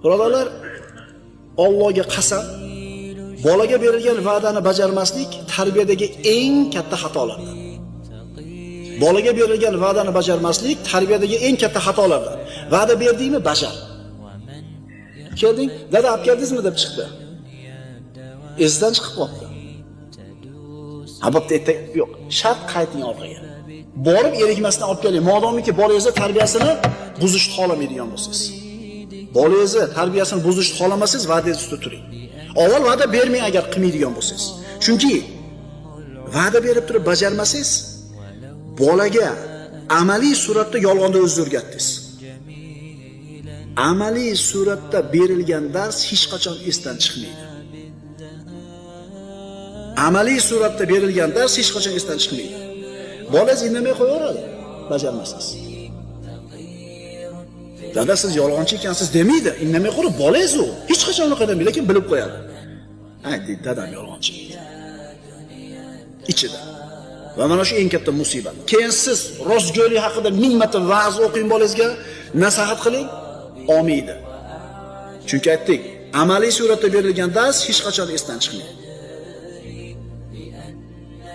Birodarlar, Allohga qasam, bolaga berilgan va'dani bajarmaslik tarbiyadagi eng katta xatolardan. Bolaga berilgan va'dani bajarmaslik tarbiyadagi eng katta xatolardan. Va'da berdingmi, bajar. Kelding, dada olib keldingizmi deb chiqdi. Esdan chiqib qoldi. Habibda aytdi, yo'q, shart qayting orqaga. Borib erikmasdan olib keling. Modomiki bolangizni tarbiyasini buzishni xohlamaydigan bo'lsangiz. Bolangizni tarbiyasini buzishni xohlamasangiz, va'dangiz ustida turing. Avval va'da bermang agar qilmaydigan bo'lsangiz. Chunki va'da berib turib bajarmasangiz, bolaga amaliy suratda yolg'onni o'zingiz o'rgatdingiz. Amaliy suratda berilgan dars hech qachon esdan chiqmaydi. Amaliy suratda berilgan dars hech qachon esdan chiqmaydi. Bolangiz indamay qo'yaveradi, bajarmasangiz. Dada siz yolg'onchi ekansiz demaydi, indamay qo'yib bolangiz u. Hech qachon unaqa demaydi, lekin bilib qo'yadi. Aytdi, dadam yolg'onchi. Ichida. Va mana shu eng katta musibat. Keyin siz rostgo'ylik haqida 1000 marta va'z o'qing bolangizga, nasihat qiling, olmaydi. Chunki aytdik, amaliy suratda berilgan dars hech qachon esdan chiqmaydi.